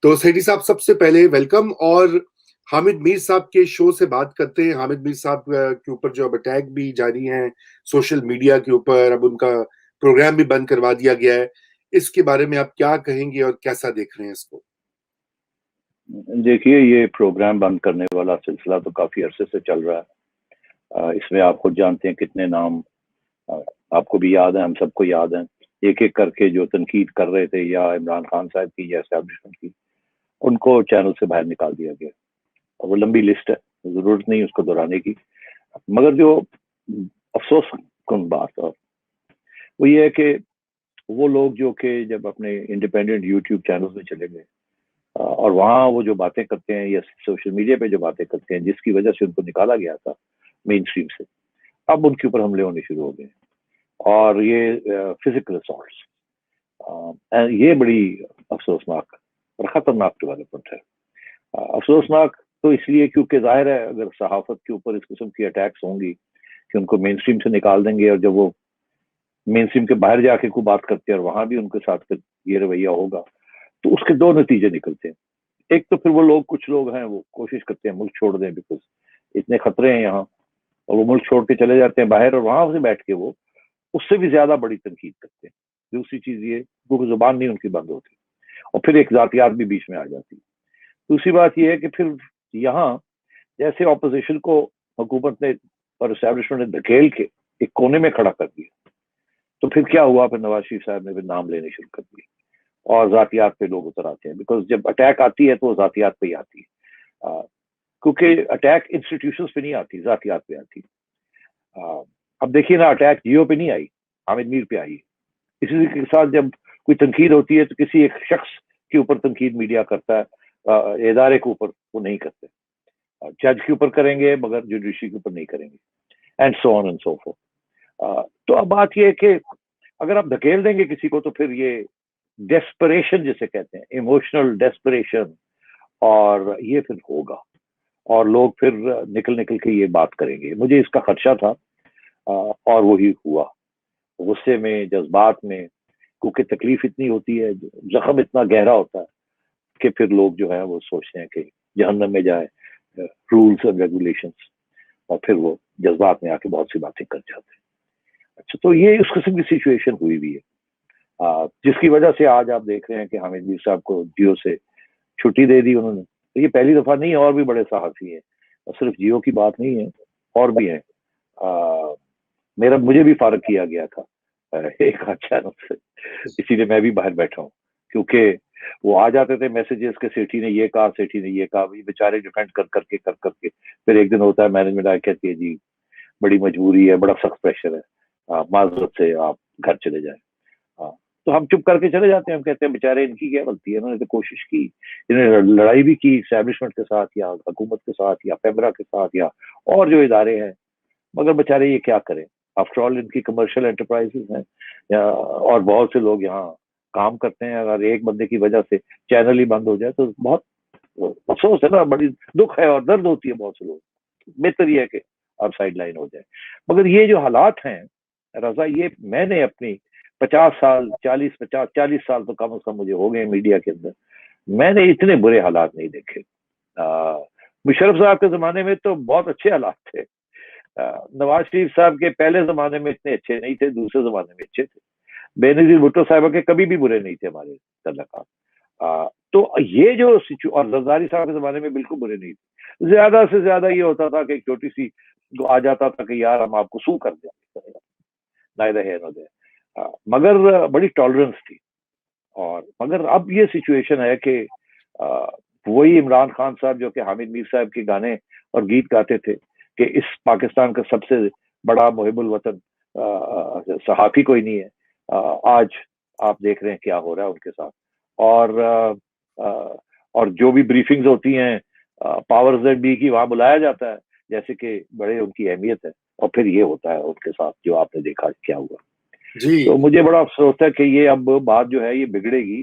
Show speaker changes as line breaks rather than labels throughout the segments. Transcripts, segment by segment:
तो सेठी साहब सबसे पहले वेलकम। और हामिद मीर साहब के शो से बात करते हैं। हामिद मीर साहब के ऊपर जो अब अटैक भी जारी हैं सोशल मीडिया के ऊपर, अब उनका प्रोग्राम भी बंद करवा दिया गया है। इसके बारे में आप क्या कहेंगे और कैसा देख रहे हैं इसको?
देखिए, ये प्रोग्राम बंद करने वाला सिलसिला तो काफी अरसे से चल रहा है। इसमें आप खुद जानते हैं कितने नाम आपको भी याद है, हम सबको याद है, एक एक करके जो तनकीद कर रहे थे या इमरान खान साहब की या एस्टैब्लिशमेंट की, उनको चैनल से बाहर निकाल दिया गया। और वो लंबी लिस्ट है, जरूरत नहीं उसको दोहराने की। मगर जो अफसोस कन बात है वो ये है कि वो लोग जो कि जब अपने इंडिपेंडेंट यूट्यूब चैनल में चले गए और वहाँ वो जो बातें करते हैं या सोशल मीडिया पे जो बातें करते हैं जिसकी वजह से उनको निकाला गया था मेन स्ट्रीम से, अब उनके ऊपर हमले होने शुरू हो गए। और ये फिजिकल असॉल्ट, ये बड़ी अफसोसनाक और खतरनाक डेवलपमेंट है। अफसोसनाक तो इसलिए क्योंकि जाहिर है अगर सहाफत के ऊपर इस किस्म की अटैक्स होंगी कि उनको मेन स्ट्रीम से निकाल देंगे, और जब वो मेन स्ट्रीम के बाहर जाके कोई बात करते हैं और वहां भी उनके साथ ये रवैया होगा, तो उसके दो नतीजे निकलते हैं। एक तो फिर वो लोग, कुछ लोग हैं वो कोशिश करते हैं मुल्क छोड़ दें, बिकॉज इतने खतरे हैं यहाँ, और वो मुल्क छोड़ के चले जाते हैं बाहर और वहां से बैठ के वो उससे भी ज्यादा बड़ी तनकीद करते हैं। दूसरी चीज ये, क्योंकि जुबान नहीं उनकी बंद होती, और फिर एक जातियात भी बीच में आ जाती है। दूसरी बात यह है कि फिर यहाँ जैसे ऑपोजिशन को हुकूमत ने और एस्टैब्लिशमेंट ने धकेल के एक कोने में खड़ा कर दिया, तो फिर क्या हुआ, फिर नवाज शरीफ साहब ने फिर नाम लेने शुरू कर दिए और जातियात पे लोग उतर आते हैं। बिकॉज जब अटैक आती है तो वो जातियात पे ही आती है, क्योंकि अटैक इंस्टीट्यूशंस पे नहीं आती, जातियात पे आती है। अब देखिए ना, अटैक जियो पे नहीं आई, हामिद मीर पे आई। इसी के साथ जब कोई तनकीद होती है तो किसी एक शख्स के ऊपर तनकीद मीडिया करता है, इदारे के ऊपर वो नहीं करते। जज के ऊपर करेंगे मगर जुडिशरी के ऊपर नहीं करेंगे, and so on and so fourth. तो अब बात यह है कि अगर आप धकेल देंगे किसी को तो फिर ये डेस्परेशन जिसे कहते हैं, इमोशनल डेस्परेशन, और ये फिर होगा और लोग फिर निकल निकल के ये बात करेंगे। मुझे इसका खदशा था और वही हुआ। गुस्से में, जज्बात में, क्योंकि तकलीफ इतनी होती है, जख्म इतना गहरा होता है कि फिर लोग जो है वो सोचते हैं कि जहन्नम में जाए रूल्स एंड रेगुलेशंस, और फिर वो जज्बात में आके बहुत सी बातें कर जाते हैं। अच्छा, तो ये उस किस्म की सिचुएशन हुई भी है, जिसकी वजह से आज आप देख रहे हैं कि हामिद मीर साहब को जियो से छुट्टी दे दी उन्होंने। तो ये पहली दफा नहीं है, और भी बड़े सहाफी हैं, और सिर्फ जियो की बात नहीं है, और भी है। मुझे भी फारग किया गया था एक आध चैनल से, इसीलिए मैं भी बाहर बैठा हूँ, क्योंकि वो आ जाते थे मैसेजेस के सेठी ने ये कहा, सेठी ने ये कहा, ये बेचारे डिफेंड कर करके फिर एक दिन होता है मैनेजमेंट आके कहती है जी बड़ी मजबूरी है, बड़ा सख्त प्रेशर है, माजरत से आप घर चले जाए। तो हम चुप करके चले जाते हैं, हम कहते हैं बेचारे इनकी क्या गलती है, इन्होंने तो कोशिश की, इन्होंने लड़ाई भी की एस्टैब्लिशमेंट के साथ या हुकूमत के साथ या पेमरा के साथ या और जो इदारे हैं, मगर बेचारे ये क्या करें। आफ्टर ऑल इनकी कमर्शियल एंटरप्राइजेस हैं और बहुत से लोग यहाँ काम करते हैं। अगर एक बंदे की वजह से चैनल ही बंद हो जाए तो बहुत अफसोस है ना, बड़ी दुख है और दर्द होती है बहुत से लोग। बेहतर ये है कि अब साइड लाइन हो जाए। मगर ये जो हालात हैं रजा, ये मैंने अपनी 50 साल 40 साल तो कम से कम मुझे हो गए मीडिया के अंदर, मैंने इतने बुरे हालात नहीं देखे। मुशर्रफ साहब के जमाने में तो बहुत अच्छे हालात थे, नवाज शरीफ साहब के पहले जमाने में इतने अच्छे नहीं थे, दूसरे जमाने में अच्छे थे, बेनजीर भुट्टो साहब के कभी भी बुरे नहीं थे हमारे तल्लुकात। तो ये जो और जरदारी साहब के जमाने में बिल्कुल बुरे नहीं थे। ज्यादा से ज्यादा ये होता था कि एक छोटी सी आ जाता था कि यार हम आपको सू कर देंगे, ना दे ना दे, मगर बड़ी टॉलरेंस थी। और मगर अब ये सिचुएशन है कि वही इमरान खान साहब जो कि हामिद मीर साहब के गाने और गीत गाते थे कि इस पाकिस्तान का सबसे बड़ा मुहिबुल वतन सहाफी कोई नहीं है, आज आप देख रहे हैं क्या हो रहा है उनके साथ। और जो भी ब्रीफिंग्स होती हैं पावर जेड बी की, वहां बुलाया जाता है जैसे कि बड़े उनकी अहमियत है, और फिर ये होता है उनके साथ जो आपने देखा क्या हुआ जी। तो मुझे बड़ा अफसोस है कि ये अब बात जो है ये बिगड़ेगी,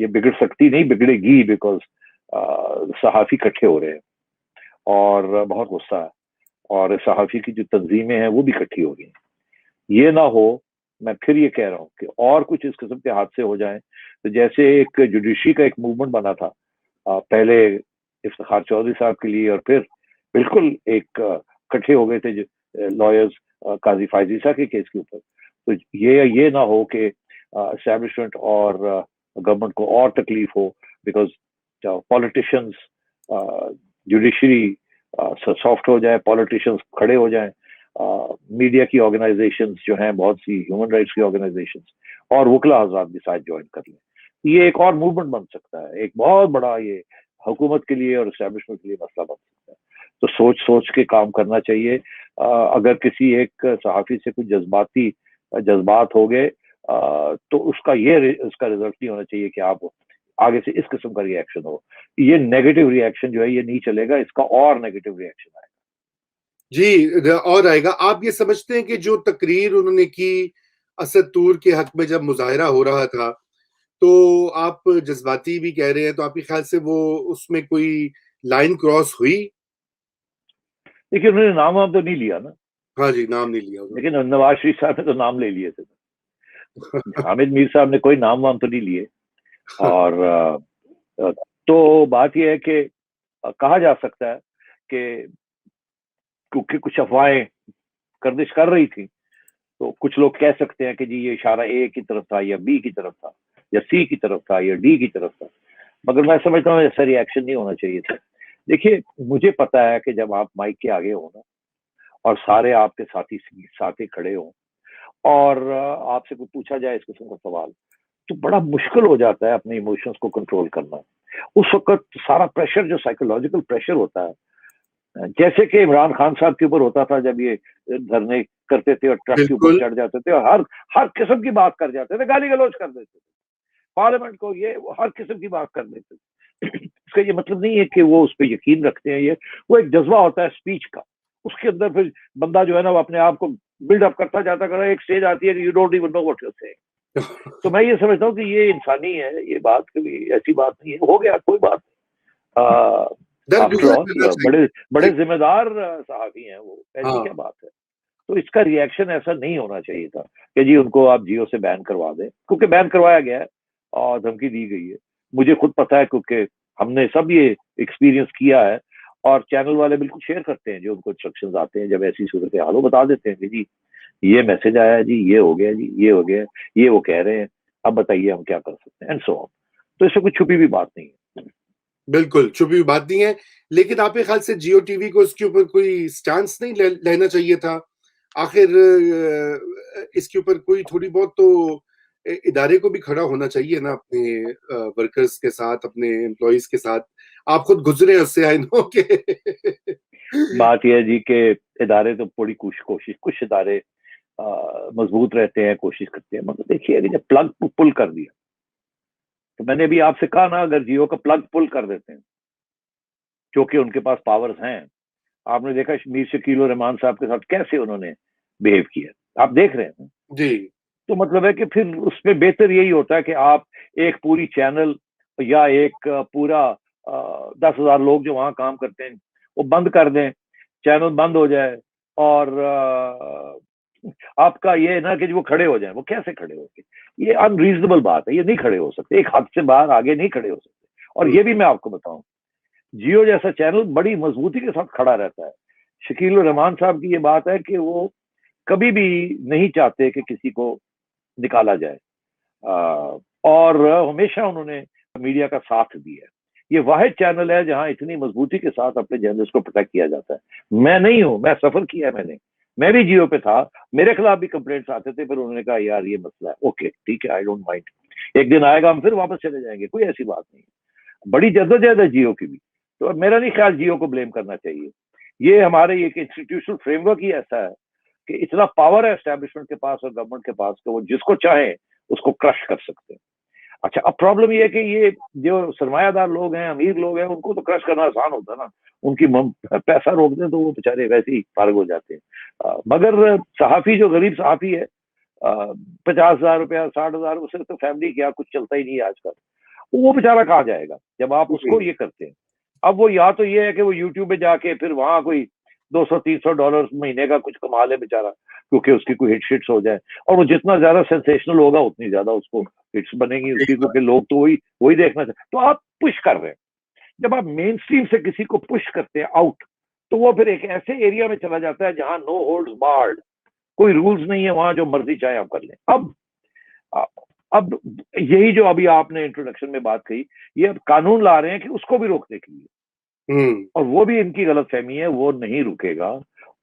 ये बिगड़ सकती नहीं, बिगड़ेगी, बिकॉज सहाफी इकट्ठे हो रहे हैं और बहुत गुस्सा है, और सहाफी की जो तंजीमें हैं वो भी इकट्ठी हो गई। ये ना हो मैं फिर ये कह रहा हूँ कि और कुछ इस किस्म के हादसे हो जाएं, तो जैसे एक जुडिशरी का एक मूवमेंट बना था पहले इफ्तिखार चौधरी साहब के लिए, और फिर बिल्कुल एक इकट्ठे हो गए थे लॉयर्स काजी फायजीसा के केस के ऊपर, तो ये ना हो कि एस्टैब्लिशमेंट और गवर्नमेंट को और तकलीफ हो, बिकॉज पॉलिटिशियंस, जुडिशरी सॉफ्ट हो जाए, पॉलिटिशियंस खड़े हो जाएं, मीडिया की ऑर्गेनाइजेशंस जो हैं, बहुत सी ह्यूमन राइट्स की ऑर्गेनाइजेशंस और वकला हज़रात भी साथ ज्वाइन कर लें, ये एक और मूवमेंट बन सकता है, एक बहुत बड़ा ये हुकूमत के लिए और एस्टैब्लिशमेंट के लिए मसला बन सकता है। तो सोच सोच के काम करना चाहिए। अगर किसी एक सहाफ़ी से कुछ जज्बात हो गए तो उसका रिजल्ट नहीं होना चाहिए कि आप आगे से इस किस्म का रिएक्शन हो। ये नेगेटिव रिएक्शन जो है ये नहीं चलेगा, इसका और नेगेटिव रिएक्शन आएगा।
जी, और आएगा। आप ये समझते हैं कि जो तकरीर उन्होंने की असद तूर के हक में जब मुजाहिरा हो रहा था, तो आप जज्बाती भी कह रहे हैं, तो आपके ख्याल से वो उसमें कोई लाइन क्रॉस हुई?
देखिए, उन्होंने नाम वाम तो नहीं लिया ना।
हाँ जी, नाम नहीं लिया उन्होंने।
लेकिन नवाज शरीफ साहब ने तो नाम ले लिए थे। हामिद मीर साहब ने कोई नाम वाम तो नहीं लिए। और तो बात यह है कि कहा जा सकता है कि क्योंकि कुछ अफवाहें गर्दिश कर रही थी, तो कुछ लोग कह सकते हैं कि जी ये इशारा ए की तरफ था या बी की तरफ था या सी की तरफ था या डी की तरफ था, मगर मैं समझता हूँ ऐसा रिएक्शन नहीं होना चाहिए था। देखिए, मुझे पता है कि जब आप माइक के आगे हो ना और सारे आपके साथी खड़े हों और आपसे कुछ पूछा जाए इस किस्म का सवाल, तो बड़ा मुश्किल हो जाता है अपने इमोशंस को कंट्रोल करना। उस वक्त सारा प्रेशर, जो साइकोलॉजिकल प्रेशर होता है, जैसे कि इमरान खान साहब के ऊपर होता था जब ये धरने करते थे और ट्रक के ऊपर
बिल्कुल।
चढ़ जाते थे और हर किस्म की बात कर जाते थे, गाली गलौज कर देते थे पार्लियामेंट को, ये हर किस्म की बात कर देते थे। इसका ये मतलब नहीं है कि वो उस पर यकीन रखते हैं, ये वो एक जज्बा होता है स्पीच का। उसके अंदर फिर बंदा जो है ना वो अपने आप को बिल्डअप करता जाता कर, एक स्टेज आती है कि you don't even know what you से। तो मैं ये समझता हूँ कि ये इंसानी है, ये बात कभी ऐसी बात नहीं है, हो गया कोई बात नहीं। आफ्टर
दरगुजर
ऑल
करना
बड़े बड़े
चाहिए।
जिम्मेदार साहबी हैं वो, ऐसी
हाँ,
क्या बात है। तो इसका रिएक्शन ऐसा नहीं होना चाहिए था कि जी उनको आप जियो से बैन करवा दें, क्योंकि बैन करवाया गया है और धमकी दी गई है। मुझे खुद पता है क्योंकि हमने सब ये एक्सपीरियंस किया है, और चैनल वाले बिल्कुल शेयर करते हैं जो उनको इंस्ट्रक्शंस आते हैं, जब ऐसी सूरत हाल हो बता देते हैं कि जी ये मैसेज आया है, जी ये हो गया, जी ये हो गया, ये वो कह रहे हैं, अब बताइए हम क्या कर सकते हैं, एंड सो ऑन। तो इससे कोई छुपी भी बात नहीं है।
बिल्कुल, छुपी हुई बात नहीं है। लेकिन आपके ख्याल से जियो टीवी को इसके ऊपर कोई स्टांस नहीं लेना चाहिए था? आखिर इसके ऊपर कोई थोड़ी बहुत तो इदारे को भी खड़ा होना चाहिए ना, अपने वर्कर्स के साथ, अपने एम्प्लॉइज के साथ। आप खुद गुजरे उससे, आई नो के
बात यह है जी कि इदारे तो बड़ी कोशिश, कुछ इदारे मजबूत रहते हैं, कोशिश करते हैं, मगर देखिए अगर जब प्लग पुल कर दिया, तो मैंने भी आपसे कहा ना, अगर जियो का प्लग पुल कर देते हैं, क्योंकि उनके पास पावर्स हैं। आपने देखा मीर शकील और रहमान साहब के साथ कैसे उन्होंने बिहेव किया, आप देख रहे हैं।
जी।
तो मतलब है कि फिर उसमें बेहतर यही होता है कि आप एक पूरी चैनल या एक पूरा 10,000 लोग जो वहां काम करते हैं वो बंद कर दें, चैनल बंद हो जाए, और आपका ये ना कि वो खड़े हो जाए, वो कैसे खड़े होंगे? ये अनरीजनेबल बात है, ये नहीं खड़े हो सकते, एक हद से बाहर आगे नहीं खड़े हो सकते। और ये भी मैं आपको बताऊं, जियो जैसा चैनल बड़ी मजबूती के साथ खड़ा रहता है। शकील उर रहमान साहब की ये बात है कि वो कभी भी नहीं चाहते कि किसी को निकाला जाए, और हमेशा उन्होंने मीडिया का साथ दिया है। ये वाहिद चैनल है जहां इतनी मजबूती के साथ अपने जर्नलिस्ट को प्रोटेक्ट किया जाता है। मैं नहीं हूं, मैं सफर किया है, मैं भी जियो पे था, मेरे खिलाफ भी कंप्लेंट्स आते थे, फिर उन्होंने कहा यार ये मसला है, ओके ठीक है, आई डोंट माइंड, एक दिन आएगा हम फिर वापस चले जाएंगे, कोई ऐसी बात नहीं है। बड़ी जद्दोजहद है जियो की भी, तो मेरा नहीं ख्याल जियो को ब्लेम करना चाहिए। ये हमारे एक इंस्टीट्यूशनल फ्रेमवर्क ही ऐसा है कि इतना पावर है एस्टैब्लिशमेंट के पास और गवर्नमेंट के पास कि वो जिसको चाहे उसको क्रश कर सकते हैं। अच्छा, अब प्रॉब्लम ये है कि ये जो सरमायादार लोग हैं, अमीर लोग हैं, उनको तो क्रश करना आसान होता है ना, उनकी पैसा रोक दें तो वो बेचारे वैसे ही फारग हो जाते हैं। मगर सहाफी, जो गरीब सहाफी है, 50,000 रुपया, 60,000, उससे तो फैमिली क्या कुछ चलता ही नहीं है आजकल, वो बेचारा कहाँ जाएगा जब आप उसको ये करते हैं। अब वो या तो ये है कि वो यूट्यूब पे जाके फिर वहां कोई $200-300 महीने का कुछ कमा ले बेचारा, क्योंकि उसकी कोई हिट्स हो जाए, और वो जितना ज्यादा सेंसेशनल होगा उतनी ज्यादा उसको हिट्स बनेगी उसकी, क्योंकि लोग तो वही वही देखना चाहते। तो आप पुश कर रहे हैं, जब आप मेन स्ट्रीम से किसी को पुश करते हैं आउट, तो वो फिर एक ऐसे एरिया में चला जाता है जहां नो होल्ड्स बार्ड, कोई रूल्स नहीं है, वहां जो मर्जी चाहे आप कर लें। अब यही जो अभी आपने इंट्रोडक्शन में बात कही, ये अब कानून ला रहे हैं कि उसको भी रोकने के लिए, और वो भी इनकी गलतफहमी है, वो नहीं रुकेगा,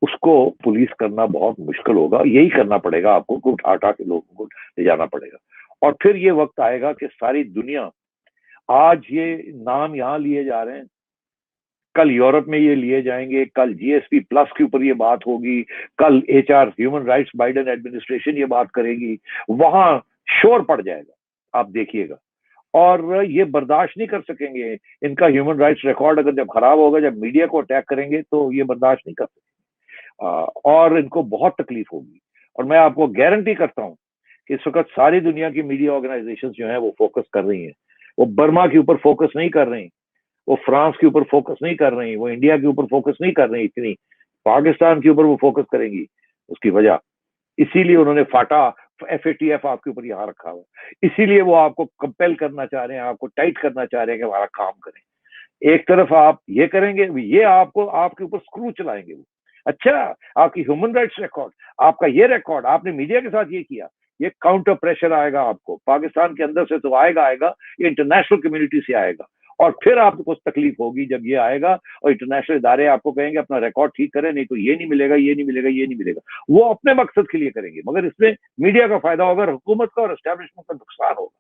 उसको पुलिस करना बहुत मुश्किल होगा, यही करना पड़ेगा आपको कि उठा उठा के लोगों को ले जाना पड़ेगा। और फिर ये वक्त आएगा कि सारी दुनिया, आज ये नाम यहाँ लिए जा रहे हैं, कल यूरोप में ये लिए जाएंगे, कल जीएसपी प्लस के ऊपर ये बात होगी, कल HR human rights Biden administration ये बात करेगी, वहां शोर पड़ जाएगा, आप देखिएगा। और ये बर्दाश्त नहीं कर सकेंगे, इनका ह्यूमन राइट्स रिकॉर्ड अगर जब खराब होगा, जब मीडिया को अटैक करेंगे, तो ये बर्दाश्त नहीं कर सकेंगे, और इनको बहुत तकलीफ होगी। और मैं आपको गारंटी करता हूं कि इस वक्त सारी दुनिया की मीडिया ऑर्गेनाइजेशंस जो है वो फोकस कर रही हैं, वो बर्मा के ऊपर फोकस नहीं कर रही, वो फ्रांस के ऊपर फोकस नहीं कर रही, वो इंडिया के ऊपर फोकस नहीं कर रही, इतनी पाकिस्तान के ऊपर वो फोकस करेंगी। उसकी वजह, इसीलिए उन्होंने फाटा FATF आपके ऊपर यहाँ रखा हुआ, इसीलिए वो आपको कंपेल करना चाह रहे हैं, आपको टाइट करना चाह रहे हैं कि हमारा काम करें। एक तरफ आप ये करेंगे, ये आपको आपके ऊपर स्क्रू चलाएंगे वो, अच्छा आपकी ह्यूमन राइट्स रिकॉर्ड, आपका ये रिकॉर्ड, आपने मीडिया के साथ ये किया, ये काउंटर प्रेशर आएगा आपको पाकिस्तान के अंदर से, तो आएगा, ये इंटरनेशनल कम्युनिटी से आएगा, और फिर आपको कुछ तकलीफ होगी जब ये आएगा और इंटरनेशनल इदारे आपको कहेंगे अपना रिकॉर्ड ठीक करें, नहीं तो ये नहीं मिलेगा, ये नहीं मिलेगा, ये नहीं मिलेगा। वो अपने मकसद के लिए करेंगे, मगर इसमें मीडिया का फायदा होगा, हुकूमत का और एस्टेब्लिशमेंट का नुकसान होगा।